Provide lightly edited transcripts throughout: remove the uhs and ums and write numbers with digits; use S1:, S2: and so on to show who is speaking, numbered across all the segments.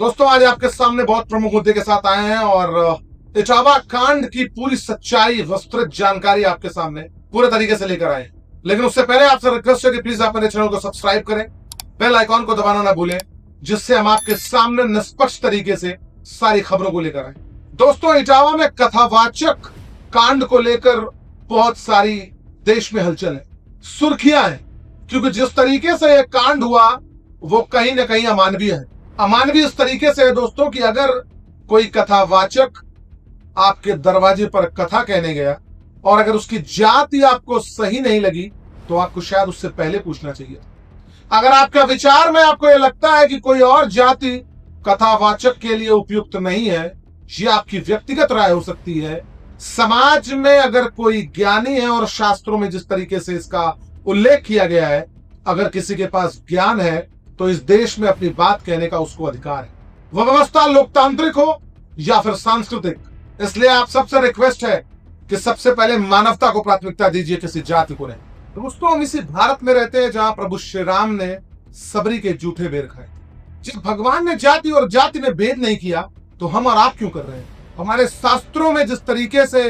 S1: दोस्तों आज आपके सामने बहुत प्रमुख मुद्दे के साथ आए हैं और इटावा कांड की पूरी सच्चाई विस्तृत जानकारी आपके सामने पूरे तरीके से लेकर आए। लेकिन उससे पहले आपसे रिक्वेस्ट है कि प्लीज आप मेरे चैनल को सब्सक्राइब करें, बेल आइकॉन को दबाना ना भूलें, जिससे हम आपके सामने निष्पक्ष तरीके से सारी खबरों को लेकर आए। दोस्तों इटावा में कथावाचक कांड को लेकर बहुत सारी देश में हलचल है, सुर्खियां हैं, क्योंकि जिस तरीके से यह कांड हुआ वो कहीं ना कहीं अमानवीय है। अमानवीय इस तरीके से है दोस्तों कि अगर कोई कथावाचक आपके दरवाजे पर कथा कहने गया और अगर उसकी जाति आपको सही नहीं लगी तो आपको शायद उससे पहले पूछना चाहिए। अगर आपका विचार में आपको यह लगता है कि कोई और जाति कथावाचक के लिए उपयुक्त नहीं है, ये आपकी व्यक्तिगत राय हो सकती है। समाज में अगर कोई ज्ञानी है और शास्त्रों में जिस तरीके से इसका उल्लेख किया गया है, अगर किसी के पास ज्ञान है तो इस देश में अपनी बात कहने का उसको अधिकार है, वह व्यवस्था लोकतांत्रिक हो या फिर सांस्कृतिक। इसलिए आप सबसे रिक्वेस्ट है कि सबसे पहले मानवता को प्राथमिकता दीजिए, किसी जाति को नहीं। दोस्तों हम इसी भारत में रहते हैं जहां प्रभु श्री राम ने सबरी के जूठे बेर खाए। जब भगवान ने जाति और जाति में भेद नहीं किया तो हम और आप क्यों कर रहे हैं? हमारे शास्त्रों में जिस तरीके से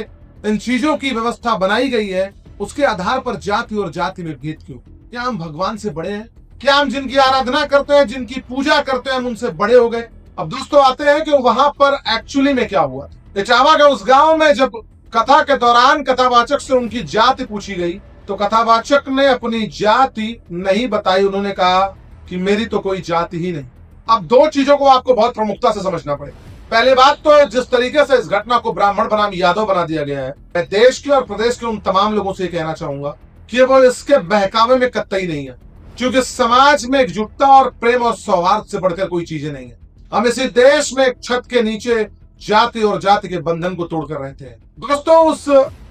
S1: इन चीजों की व्यवस्था बनाई गई है उसके आधार पर जाति और जाति में भेद क्यों? क्या हम भगवान से बड़े हैं? क्या हम जिनकी आराधना करते हैं, जिनकी पूजा करते हैं, हम उनसे बड़े हो गए? अब दोस्तों आते हैं कि वहां पर एक्चुअली में क्या हुआ। इटावा के उस गांव में जब कथा के दौरान कथावाचक से उनकी जाति पूछी गई तो कथावाचक ने अपनी जाति नहीं बताई। उन्होंने कहा कि मेरी तो कोई जाति ही नहीं। अब दो चीजों को आपको बहुत प्रमुखता से समझना पड़ेगा। पहली बात तो जिस तरीके से इस घटना को ब्राह्मण बनाम यादव बना दिया गया है, मैं देश के और प्रदेश के उन तमाम लोगों से कहना चाहूंगा कि वो इसके बहकावे में कतई नहीं है, क्योंकि समाज में एकजुटता और प्रेम और सौहार्द से बढ़कर कोई चीजें नहीं है। हम इसी देश में एक छत के नीचे जाति और जाति के बंधन को तोड़कर रहते हैं। दोस्तों उस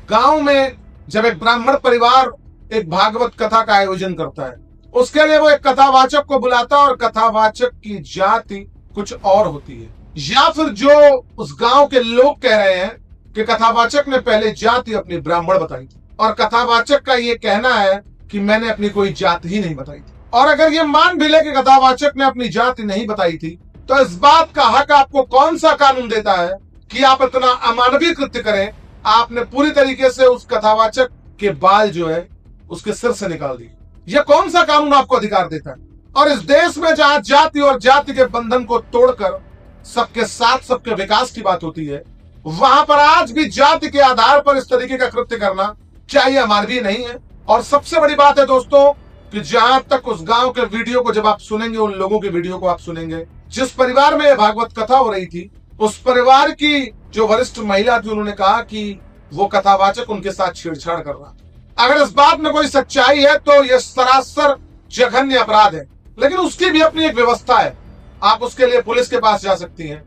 S1: गांव में जब एक ब्राह्मण परिवार एक भागवत कथा का आयोजन करता है, उसके लिए वो एक कथावाचक को बुलाता है और कथावाचक की जाति कुछ और होती है, या फिर जो उस गांव के लोग कह रहे हैं कि कथावाचक ने पहले जाति अपनी ब्राह्मण बताई थी और कथावाचक का ये कहना है कि मैंने अपनी कोई जाति ही नहीं बताई थी। और अगर ये मान भी ले कि कथावाचक ने अपनी जाति नहीं बताई थी तो इस बात का हक आपको कौन सा कानून देता है कि आप इतना अमानवीय कृत्य करें? आपने पूरी तरीके से उस कथावाचक के बाल जो है उसके सिर से निकाल दिए। यह कौन सा कानून आपको अधिकार देता है? और इस देश में जहां जाति और जाति के बंधन को तोड़कर सबके साथ सबके विकास की बात होती है, वहां पर आज भी जाति के आधार पर इस तरीके का कृत्य करना क्या यह अमानवीय नहीं है? और सबसे बड़ी बात है दोस्तों कि जहां तक उस गांव के वीडियो को जब आप सुनेंगे, उन लोगों के वीडियो को आप सुनेंगे जिस परिवार में भागवत कथा हो रही थी, उस परिवार की जो वरिष्ठ महिला थी उन्होंने कहा कि वो कथावाचक उनके साथ छेड़छाड़ कर रहा था। अगर इस बात में कोई सच्चाई है तो यह सरासर जघन्य अपराध है, लेकिन उसकी भी अपनी एक व्यवस्था है। आप उसके लिए पुलिस के पास जा सकती हैं,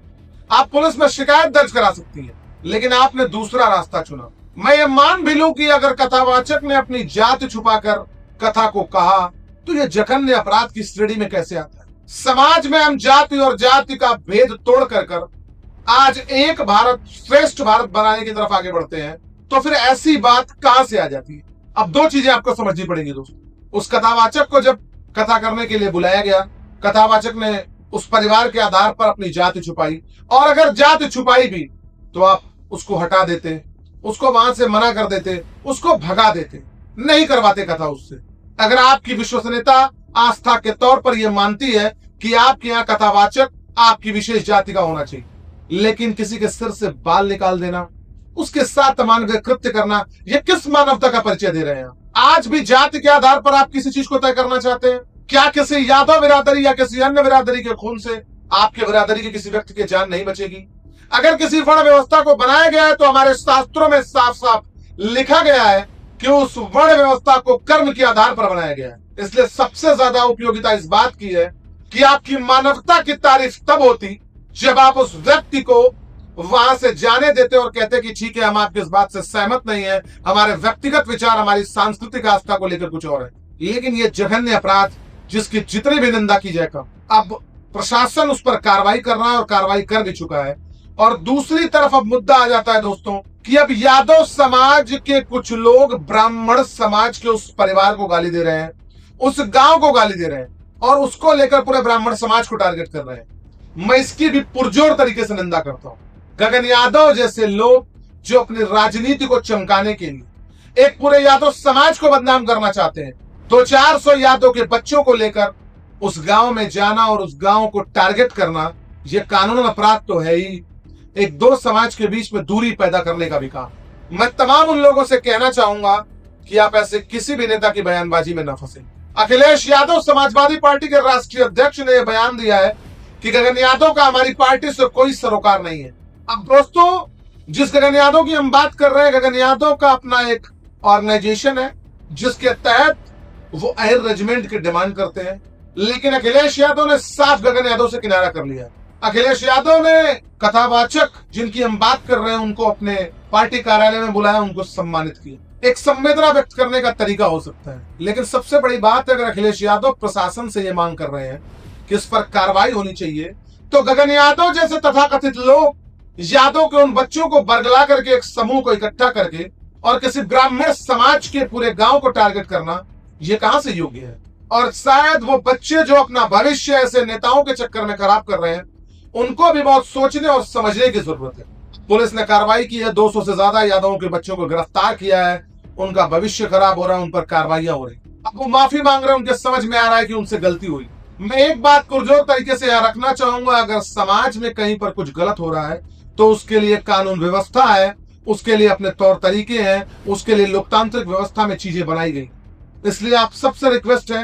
S1: आप पुलिस में शिकायत दर्ज करा सकती हैं, लेकिन आपने दूसरा रास्ता चुना। मैं ये मान भी लूं कि अगर कथावाचक ने अपनी जाति छुपाकर कथा को कहा तो यह जघन्य अपराध की श्रेणी में कैसे आता है? समाज में हम जाति और जाति का भेद तोड़ कर आज एक भारत श्रेष्ठ भारत बनाने की तरफ आगे बढ़ते हैं, तो फिर ऐसी बात कहां से आ जाती है? अब दो चीजें आपको समझनी पड़ेंगी दोस्तों। उस कथावाचक को जब कथा करने के लिए बुलाया गया, कथावाचक ने उस परिवार के आधार पर अपनी जाति छुपाई, और अगर जाति छुपाई भी तो आप उसको हटा देते, उसको वहां से मना कर देते, उसको भगा देते, नहीं करवाते कथा उससे। अगर आपकी विश्वसनीयता आस्था के तौर पर यह मानती है कि आपके यहाँ कथावाचक आपकी विशेष जाति का होना चाहिए, लेकिन किसी के सिर से बाल निकाल देना, उसके साथ अमानवीय कृत्य करना, यह किस मानवता का परिचय दे रहे हैं? आज भी जाति के आधार पर आप किसी चीज को तय करना चाहते हैं? क्या किसी यादव बिरादरी या किसी अन्य बिरादरी के खून से आपके बिरादरी के किसी व्यक्ति की जान नहीं बचेगी? अगर किसी वर्ण व्यवस्था को बनाया गया है तो हमारे शास्त्रों में साफ साफ लिखा गया है कि उस वर्ण व्यवस्था को कर्म के आधार पर बनाया गया है। इसलिए सबसे ज्यादा उपयोगिता इस बात की है कि आपकी मानवता की तारीफ तब होती जब आप उस व्यक्ति को वहां से जाने देते और कहते कि ठीक है, हम आपकी इस बात से सहमत नहीं है, हमारे व्यक्तिगत विचार हमारी सांस्कृतिक आस्था को लेकर कुछ और है। लेकिन यह जघन्य अपराध जिसकी जितनी भी निंदा की जाए कम, अब प्रशासन उस पर कार्रवाई कर रहा है और कार्रवाई कर भी चुका है। और दूसरी तरफ अब मुद्दा आ जाता है दोस्तों कि अब यादव समाज के कुछ लोग ब्राह्मण समाज के उस परिवार को गाली दे रहे हैं, उस गांव को गाली दे रहे हैं और उसको लेकर पूरे ब्राह्मण समाज को टारगेट कर रहे हैं। मैं इसकी भी पुरजोर तरीके से निंदा करता हूं। गगन यादव जैसे लोग जो अपनी राजनीति को चमकाने के लिए एक पूरे यादव समाज को बदनाम करना चाहते हैं, 200-400 यादव के बच्चों को लेकर उस गांव में जाना और उस गांव को टारगेट करना, यह कानूनन अपराध तो है ही, एक दो समाज के बीच में दूरी पैदा करने का भी काम। मैं तमाम उन लोगों से कहना चाहूंगा कि आप ऐसे किसी भी नेता की बयानबाजी में न फंसे। अखिलेश यादव समाजवादी पार्टी के राष्ट्रीय अध्यक्ष ने यह बयान दिया है कि गगन यादव का हमारी पार्टी से कोई सरोकार नहीं है। अब दोस्तों, जिस गगन यादव की हम बात कर रहे हैं, गगन यादव का अपना एक ऑर्गेनाइजेशन है जिसके तहत वो एयर रेजिमेंट की डिमांड करते हैं, लेकिन अखिलेश यादव ने साफ गगन यादव से किनारा कर लिया। अखिलेश यादव ने कथावाचक जिनकी हम बात कर रहे हैं उनको अपने पार्टी कार्यालय में बुलाया, उनको सम्मानित किया। एक संवेदना व्यक्त करने का तरीका हो सकता है, लेकिन सबसे बड़ी बात है, अगर अखिलेश यादव प्रशासन से ये मांग कर रहे हैं कि इस पर कार्रवाई होनी चाहिए, तो गगन यादव जैसे तथाकथित लोग यादव के उन बच्चों को बरगला करके एक समूह को इकट्ठा करके और किसी ब्राह्मण समाज के पूरे गांव को टारगेट करना, ये कहां से योग्य है? और शायद वो बच्चे जो अपना भविष्य ऐसे नेताओं के चक्कर में खराब कर रहे हैं, उनको भी बहुत सोचने और समझने की जरूरत है। पुलिस ने कार्रवाई की है, 200 से ज्यादा यादवों के बच्चों को गिरफ्तार किया है, उनका भविष्य खराब हो रहा है, उन पर कार्रवाइयां हो रही। अब वो माफी मांग रहे हैं, उनके समझ में आ रहा है कि उनसे गलती हुई। मैं एक बात पुरजोर तरीके से यहाँ रखना चाहूंगा, अगर समाज में कहीं पर कुछ गलत हो रहा है तो उसके लिए कानून व्यवस्था है, उसके लिए अपने तौर तरीके हैं, उसके लिए लोकतांत्रिक व्यवस्था में चीजें बनाई गई। इसलिए आप सबसे रिक्वेस्ट है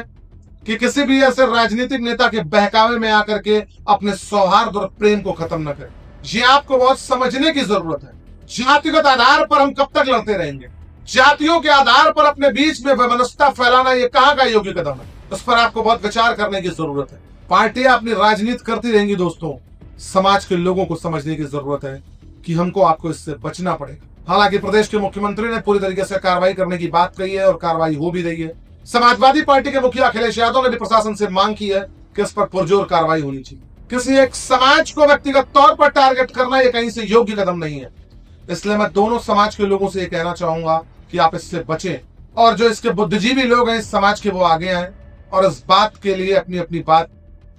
S1: कि किसी भी ऐसे राजनीतिक नेता के बहकावे में आकर के अपने सौहार्द और प्रेम को खत्म न करें। ये आपको बहुत समझने की जरूरत है। जातिगत आधार पर हम कब तक लड़ते रहेंगे? जातियों के आधार पर अपने बीच में वैमनस्यता फैलाना, ये कहां का योग्य कदम है? उस पर आपको बहुत विचार करने की जरूरत है। पार्टियां अपनी राजनीति करती रहेंगी दोस्तों, समाज के लोगों को समझने की जरूरत है कि हमको आपको इससे बचना पड़ेगा। हालांकि प्रदेश के मुख्यमंत्री ने पूरी तरीके से कार्रवाई करने की बात कही है और कार्रवाई हो भी रही है। समाजवादी पार्टी के मुखिया अखिलेश यादव ने भी प्रशासन से मांग की है कि इस पर पुरजोर कार्रवाई होनी चाहिए। किसी एक समाज को व्यक्तिगत तौर पर टारगेट करना ये कहीं से योग्य कदम नहीं है। इसलिए मैं दोनों समाज के लोगों से ये कहना चाहूंगा कि आप इससे बचें, और जो इसके बुद्धिजीवी लोग हैं इस समाज के, वो आगे आए और इस बात के लिए अपनी अपनी बात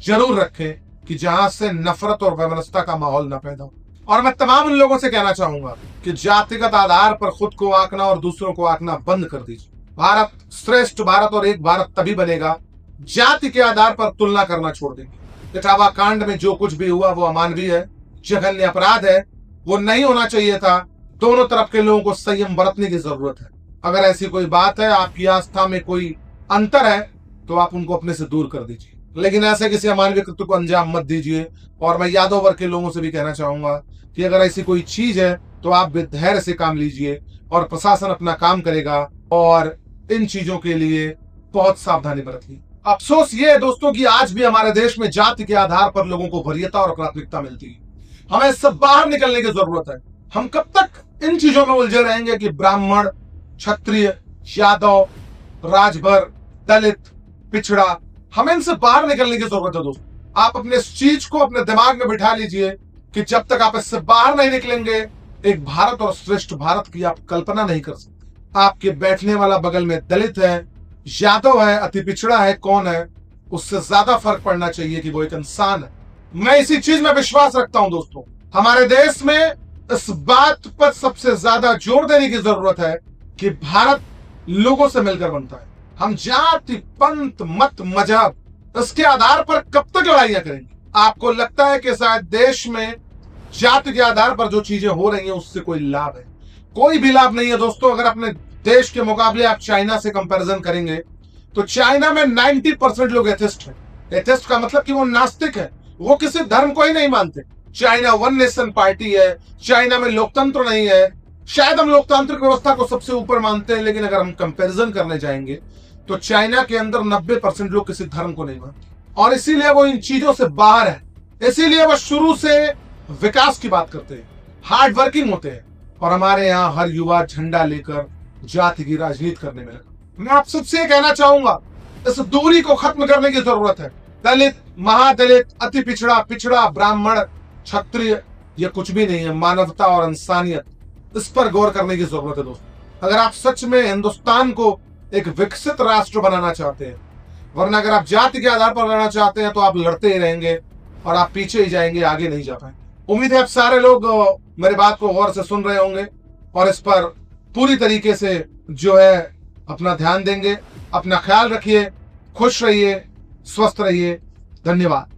S1: जरूर रखें कि जहां से नफरत और वैमनस्यता का माहौल न पैदा हो। और मैं तमाम उन लोगों से कहना चाहूंगा कि जातिगत आधार पर खुद को आंकना और दूसरों को आंकना बंद कर दीजिए। भारत श्रेष्ठ भारत और एक भारत तभी बनेगा, जाति के आधार पर तुलना करना छोड़ देंगे। इटावा कांड में जो कुछ भी हुआ वो अमानवीय है, जघन्य अपराध है, वो नहीं होना चाहिए था। दोनों तरफ के लोगों को संयम बरतने की जरूरत है। अगर ऐसी कोई बात है, आपकी आस्था में कोई अंतर है, तो आप उनको अपने से दूर कर दीजिए, लेकिन ऐसे किसी अमानवीय कृत्य को अंजाम मत दीजिए। और मैं यादव वर्ग के लोगों से भी कहना चाहूंगा कि अगर ऐसी कोई चीज है तो आप धैर्य से काम लीजिए और प्रशासन अपना काम करेगा, और इन चीजों के लिए बहुत सावधानी बरतिए। अफसोस ये है दोस्तों कि आज भी हमारे देश में जाति के आधार पर लोगों को वरीयता और प्राथमिकता मिलती है। हमें इससे बाहर निकलने की जरूरत है। हम कब तक इन चीजों में उलझे रहेंगे कि ब्राह्मण, क्षत्रिय, यादव, राजभर, दलित, पिछड़ा? हमें इनसे बाहर निकलने की जरूरत है दोस्तों। आप अपने इस चीज को अपने दिमाग में बिठा लीजिए कि जब तक आप इससे बाहर नहीं निकलेंगे, एक भारत और श्रेष्ठ भारत की आप कल्पना नहीं कर सकते। आपके बैठने वाला बगल में दलित है, यादव है, अति पिछड़ा है, कौन है, उससे ज्यादा फर्क पड़ना चाहिए कि वो एक इंसान है। मैं इसी चीज में विश्वास रखता हूं दोस्तों। हमारे देश में इस बात पर सबसे ज्यादा जोर देने की जरूरत है कि भारत लोगों से मिलकर बनता है। हम जाति, पंथ, मत, मजहब इसके आधार पर कब तक लड़ाइयां करेंगे? आपको लगता है कि शायद देश में जाति के आधार पर जो चीजें हो रही हैं उससे कोई लाभ है? कोई भी लाभ नहीं है दोस्तों। अगर अपने देश के मुकाबले आप चाइना से कंपैरिजन करेंगे तो चाइना में 90% लोग एथिस्ट हैं। एथिस्ट का मतलब कि वो नास्तिक है, वो किसी धर्म को ही नहीं मानते। चाइना वन नेशन पार्टी है, चाइना में लोकतंत्र नहीं है। शायद हम लोकतांत्रिक व्यवस्था को सबसे ऊपर मानते हैं, लेकिन अगर हम कंपैरिजन करने जाएंगे तो चाइना के अंदर 90% लोग किसी धर्म को नहीं मानते, और इसीलिए वो इन चीजों से बाहर है। इसीलिए वो शुरू से विकास की बात करते हैं, हार्ड वर्किंग होते हैं, और हमारे यहाँ हर युवा झंडा लेकर जाति की राजनीति करने में लगा। मैं आप सबसे कहना चाहूंगा, इस दूरी को खत्म करने की जरूरत है। दलित, महादलित, अति पिछड़ा, पिछड़ा, ब्राह्मण, क्षत्रिय, ये कुछ भी नहीं है। मानवता और इंसानियत, इस पर गौर करने की जरूरत है दोस्तों। अगर आप सच में हिंदुस्तान को एक विकसित राष्ट्र बनाना चाहते हैं, वरना अगर आप जाति के आधार पर लड़ना चाहते हैं तो आप लड़ते ही रहेंगे। और आप पीछे ही जाएंगे, आगे नहीं जा पाएंगे। उम्मीद है आप सारे लोग मेरी बात को गौर से सुन रहे होंगे और इस पर पूरी तरीके से जो है अपना ध्यान देंगे। अपना ख्याल रखिए, खुश रहिए, स्वस्थ रहिए। धन्यवाद।